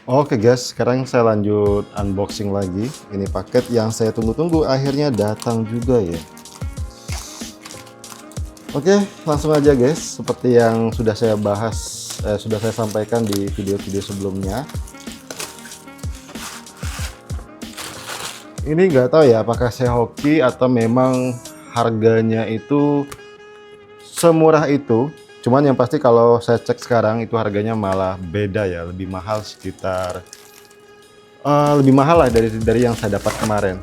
Oke guys, sekarang saya lanjut unboxing lagi. Ini paket yang saya tunggu-tunggu akhirnya datang juga ya. Oke, langsung aja guys. Seperti yang sudah saya bahas, sudah saya sampaikan di video-video sebelumnya. Ini nggak tahu ya apakah saya hoki atau memang harganya itu semurah itu. Cuman yang pasti kalau saya cek sekarang itu harganya malah beda ya, lebih mahal sekitar lebih mahal lah dari yang saya dapat kemarin.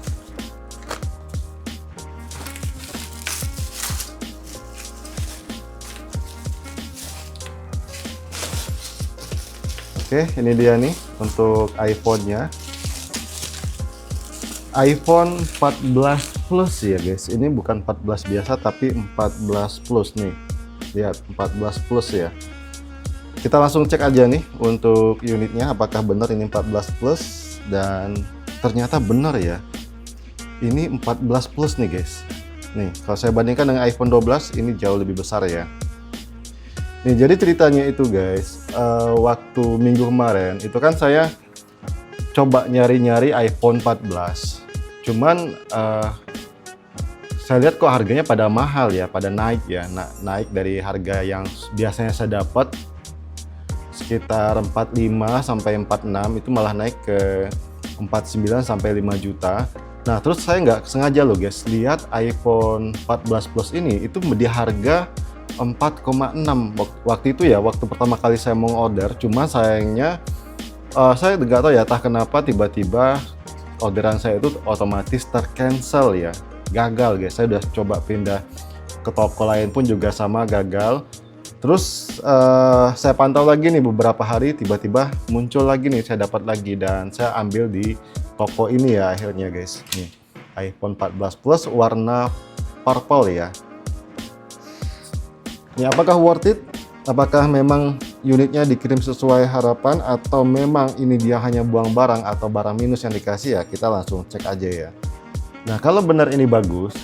Oke, ini dia nih untuk iPhone-nya. iPhone 14 Plus ya guys. Ini bukan 14 biasa tapi 14 Plus nih. Lihat 14 Plus ya. Kita langsung cek aja nih untuk unitnya apakah benar ini 14 Plus, dan ternyata benar ya. Ini 14 Plus nih guys. Nih, kalau saya bandingkan dengan iPhone 12 ini jauh lebih besar ya. Nih, jadi ceritanya itu guys, waktu minggu kemarin itu kan saya coba nyari-nyari iPhone 14. Cuman saya lihat kok harganya pada mahal ya, pada naik ya. Naik dari harga yang biasanya saya dapat sekitar 45 sampai 46, itu malah naik ke 49 sampai 5 juta. Nah, terus saya nggak sengaja loh guys, lihat iPhone 14 Plus ini itu di harga 4,6 waktu itu ya, waktu pertama kali saya mau order. Cuma sayangnya saya nggak tahu ya, entah kenapa tiba-tiba orderan saya itu otomatis tercancel ya, gagal guys. Saya udah coba pindah ke toko lain pun juga sama, gagal. Terus saya pantau lagi nih beberapa hari, tiba-tiba muncul lagi nih, saya dapat lagi dan saya ambil di toko ini ya akhirnya guys. Nih iPhone 14 Plus warna purple ya. Ini apakah worth it? Apakah memang unitnya dikirim sesuai harapan atau memang ini dia hanya buang barang atau barang minus yang dikasih ya? Kita langsung cek aja ya. Nah, kalau benar ini bagus,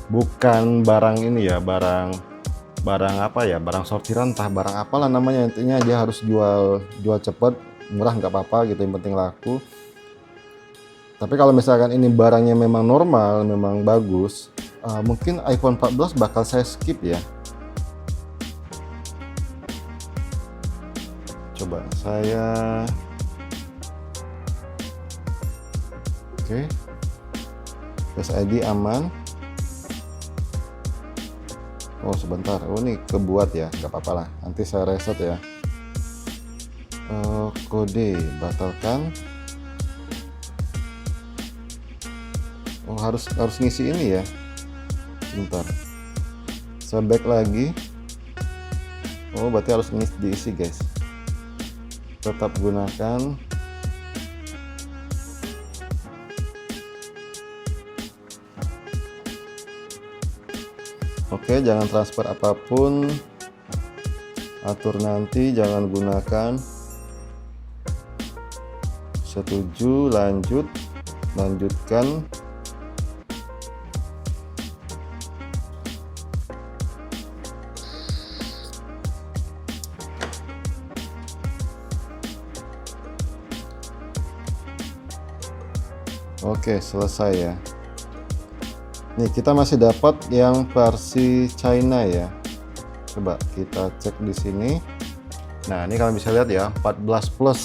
bukan barang ini ya, barang apa ya, barang sortiran, entah barang apalah namanya, intinya dia harus jual cepet, murah nggak apa-apa gitu, yang penting laku. Tapi kalau misalkan ini barangnya memang normal, memang bagus, mungkin iPhone 14 bakal saya skip ya. Coba saya, oke, Face ID aman. Oh sebentar, oh ini kebuat ya, nggak apa-apa lah, nanti saya reset ya. Kode batalkan. Oh harus ngisi ini ya. Bentar, saya back lagi. Oh berarti harus diisi guys. Tetap gunakan. Oke, jangan transfer apapun, atur nanti, jangan gunakan. Setuju, lanjut, lanjutkan. Oke, selesai ya. Nih, kita masih dapat yang versi China ya. Coba kita cek di sini. Nah, ini kalian bisa lihat ya, 14 Plus.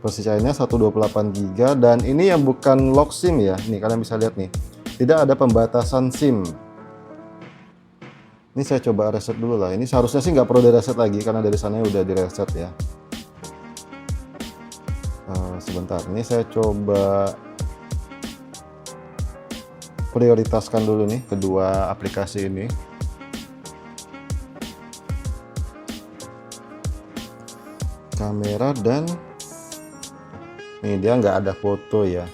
Versi China 128 GB, dan ini yang bukan lock SIM ya. Nih, kalian bisa lihat nih. Tidak ada pembatasan SIM. Ini saya coba reset dulu lah. Ini seharusnya sih nggak perlu direset lagi karena dari sana udah direset ya. Sebentar, ini saya coba prioritaskan dulu nih kedua aplikasi ini. Kamera, dan ini dia nggak ada foto ya.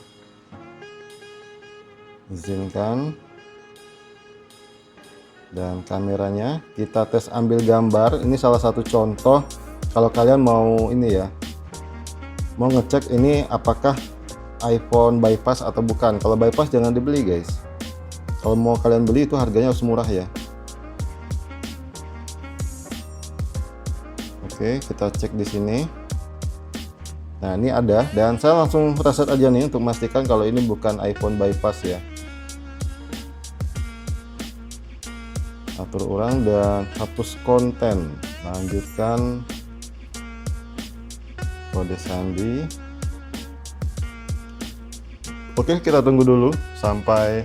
Izinkan. Dan kameranya kita tes ambil gambar. Ini salah satu contoh kalau kalian mau ini ya, mau ngecek ini apakah iPhone bypass atau bukan. Kalau bypass jangan dibeli guys. Kalau mau kalian beli itu harganya harus murah ya. Oke, kita cek di sini. Nah ini ada, dan saya langsung reset aja nih untuk memastikan kalau ini bukan iPhone bypass ya. Atur ulang dan hapus konten. Lanjutkan kode sandi. Oke, kita tunggu dulu sampai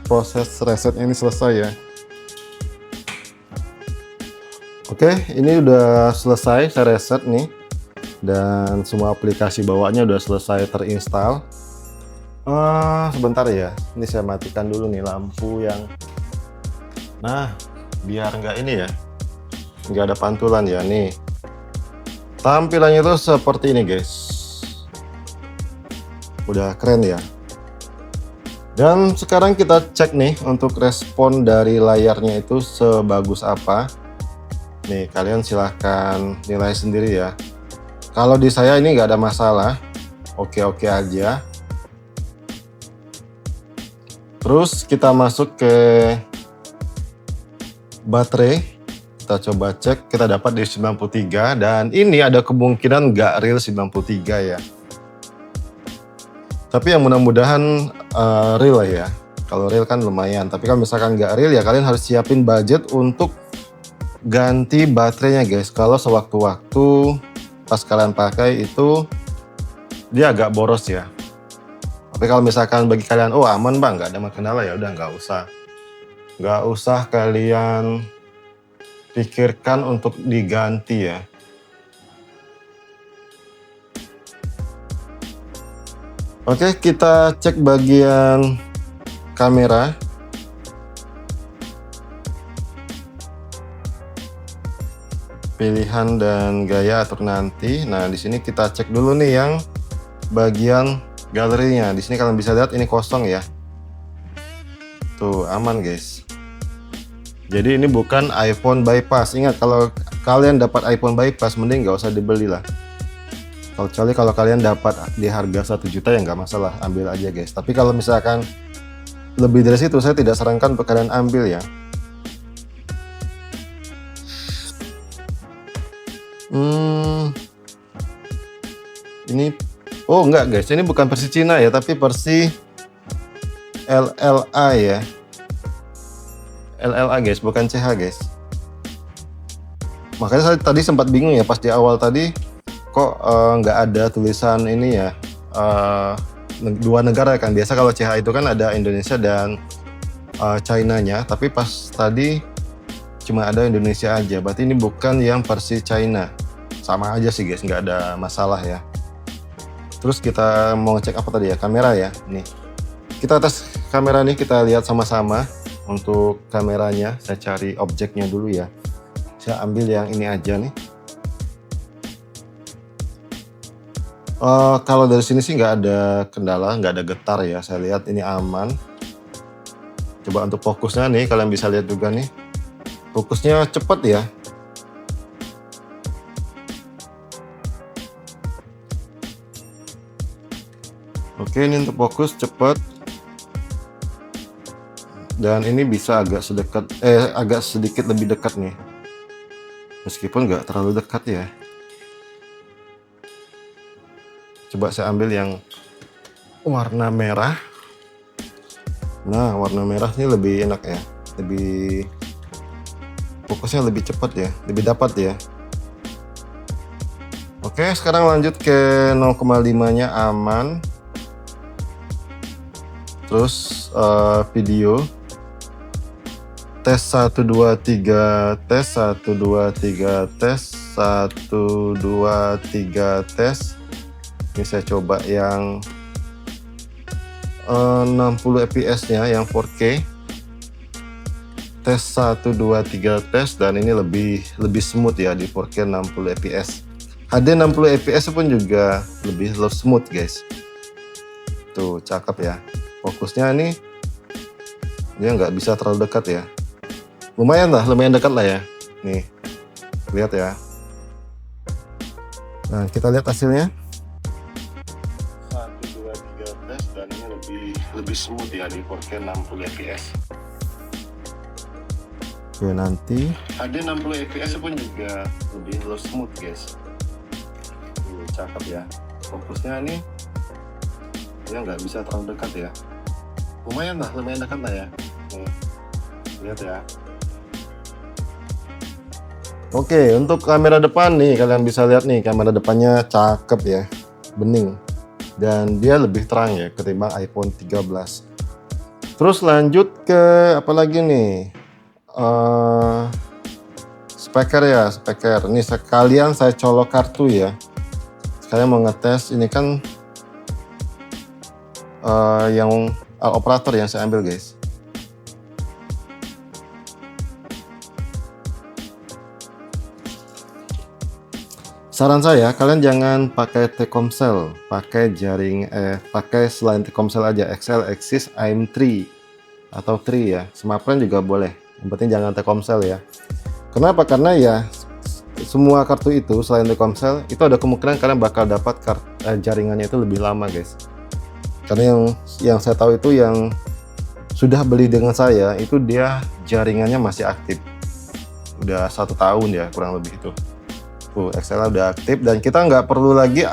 proses reset ini selesai ya. Oke, ini udah selesai saya reset nih, dan semua aplikasi bawaannya udah selesai terinstall. Sebentar ya, ini saya matikan dulu nih lampu yang, nah biar nggak ini ya, nggak ada pantulan ya. Nih tampilannya itu seperti ini guys, udah keren ya. Dan sekarang kita cek nih untuk respon dari layarnya itu sebagus apa. Nih kalian silahkan nilai sendiri ya. Kalau di saya ini nggak ada masalah, oke-oke aja. Terus kita masuk ke baterai, kita coba cek, kita dapat di 93, dan ini ada kemungkinan nggak real 93 ya. Tapi yang mudah-mudahan real ya. Kalau real kan lumayan, tapi kalau misalkan nggak real ya kalian harus siapin budget untuk ganti baterainya guys. Kalau sewaktu-waktu pas kalian pakai itu dia agak boros ya. Tapi kalau misalkan bagi kalian, oh aman bang, nggak ada kendala, ya udah nggak usah kalian pikirkan untuk diganti ya. Oke, kita cek bagian kamera. Pilihan dan gaya atur nanti. Nah, di sini kita cek dulu nih yang bagian galerinya. Di sini kalian bisa lihat ini kosong ya. Tuh, aman guys. Jadi ini bukan iPhone bypass. Ingat, kalau kalian dapat iPhone bypass mending nggak usah dibeli lah. Kecuali kalau kalian dapat di harga 1 juta ya nggak masalah, ambil aja guys. Tapi kalau misalkan lebih dari situ, saya tidak sarankan untuk kalian ambil ya. Ini, oh enggak guys, ini bukan versi Cina ya, tapi versi LLA ya. LLA guys, bukan CH guys. Makanya saya tadi sempat bingung ya pas di awal tadi, kok nggak ada tulisan ini ya, dua negara kan. Biasa kalau CH itu kan ada Indonesia dan China-nya, tapi pas tadi cuma ada Indonesia aja. Berarti ini bukan yang versi China. Sama aja sih guys, nggak ada masalah ya. Terus kita mau ngecek apa tadi ya, kamera ya. Nih kita tes kamera nih, kita lihat sama-sama. Untuk kameranya saya cari objeknya dulu ya. Saya ambil yang ini aja nih. Kalau dari sini sih nggak ada kendala, nggak ada getar ya. Saya lihat ini aman. Coba untuk fokusnya nih, kalian bisa lihat juga nih, fokusnya cepet ya. Oke, ini untuk fokus cepet. Dan ini bisa agak sedikit lebih dekat nih. Meskipun nggak terlalu dekat ya. Coba saya ambil yang warna merah. Nah, warna merah ini lebih enak ya. Lebih fokusnya lebih cepat ya, lebih dapat ya. Oke, sekarang lanjut ke 0,5-nya aman. Terus video. Tes 1 2 3 tes 1 2 3 tes 1 2 3 tes. Ini saya coba yang 60 fps nya yang 4K. Tes 1 2 3 tes, dan ini lebih smooth ya di 4K 60 fps. HD 60 fps pun juga lebih smooth guys. Tuh cakep ya. Fokusnya ini dia nggak bisa terlalu dekat ya. Lumayan dekat lah ya. Nih, lihat ya. Nah, kita lihat hasilnya. 1 2 3 tes, dan ini lebih smooth ya di 4K 60 fps. Oke, nanti HD 60 fps pun juga lebih smooth guys. Cakep ya. fokusnya nih ya nggak bisa terlalu dekat ya, lumayan dekat lah ya. Nih, lihat ya. Oke, untuk kamera depan nih kalian bisa lihat nih, kamera depannya cakep ya, bening, dan dia lebih terang ya ketimbang iPhone 13. Terus lanjut ke apa lagi nih, speaker ya, speaker. Ini sekalian saya colok kartu ya, sekalian mau ngetes. Ini kan yang operator yang saya ambil guys. Saran saya kalian jangan pakai Telkomsel, pakai pakai selain Telkomsel aja, XL, Axis, AM3 atau 3 ya. Smartphone juga boleh, yang penting jangan Telkomsel ya. Kenapa? Karena ya semua kartu itu selain Telkomsel itu ada kemungkinan kalian bakal dapat jaringannya itu lebih lama guys. Karena yang saya tahu itu yang sudah beli dengan saya itu dia jaringannya masih aktif, udah 1 tahun ya kurang lebih itu. XL udah aktif dan kita nggak perlu lagi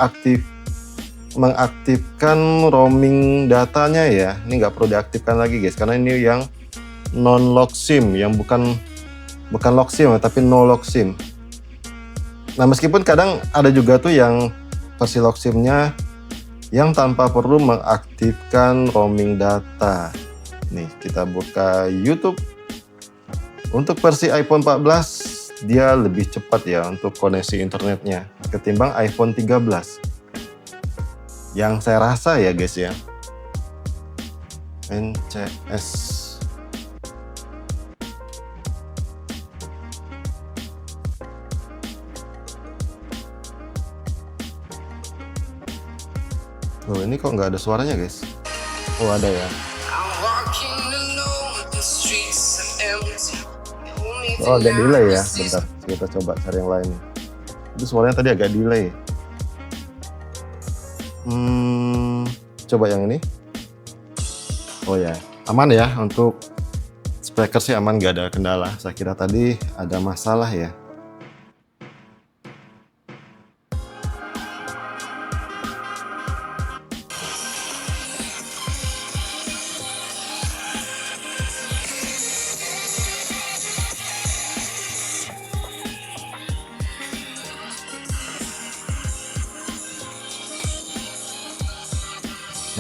mengaktifkan roaming datanya ya. Ini nggak perlu diaktifkan lagi guys, karena ini yang non lock SIM, yang bukan lock SIM tapi no lock SIM. Nah meskipun kadang ada juga tuh yang versi lock SIM-nya yang tanpa perlu mengaktifkan roaming data. Nih kita buka YouTube. Untuk versi iPhone 14 dia lebih cepat ya untuk koneksi internetnya ketimbang iPhone 13 yang saya rasa ya guys ya. NCS oh ini kok nggak ada suaranya guys. Oh ada ya. Oh agak delay ya, bentar kita coba cari yang lain. Itu suaranya tadi agak delay. Coba yang ini. Oh ya, aman ya, untuk speaker sih aman, nggak ada kendala. Saya kira tadi ada masalah ya.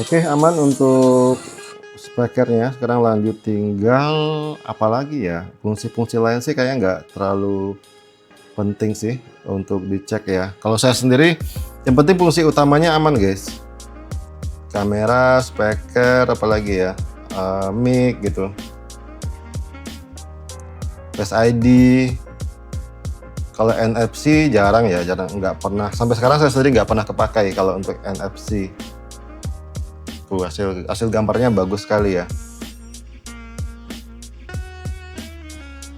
Oke, aman untuk speakernya. Sekarang lanjut, tinggal apalagi ya, fungsi-fungsi lain sih kayaknya nggak terlalu penting sih untuk dicek ya. Kalau saya sendiri yang penting fungsi utamanya aman guys, kamera, speaker, apalagi ya, mic gitu, Face ID. Kalau NFC jarang ya, nggak pernah, sampai sekarang saya sendiri nggak pernah kepakai kalau untuk NFC. Hasil gambarnya bagus sekali ya.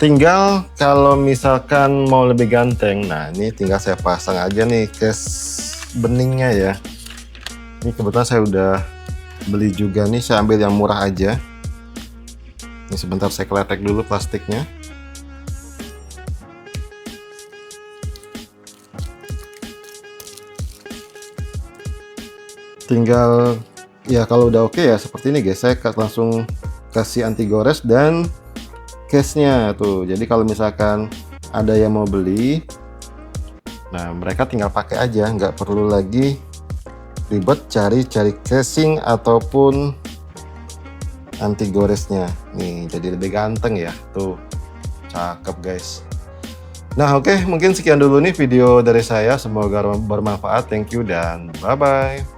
Tinggal kalau misalkan mau lebih ganteng, nah ini tinggal saya pasang aja nih case beningnya ya. Ini kebetulan saya udah beli juga nih, saya ambil yang murah aja. Ini sebentar saya kletek dulu plastiknya. Tinggal ya kalau udah oke ya seperti ini guys, saya langsung kasih anti gores dan case-nya tuh. Jadi kalau misalkan ada yang mau beli, nah mereka tinggal pakai aja, nggak perlu lagi ribet cari casing ataupun anti goresnya. Nih jadi lebih ganteng ya, tuh cakep guys. Nah oke, mungkin sekian dulu nih video dari saya, semoga bermanfaat. Thank you dan bye bye.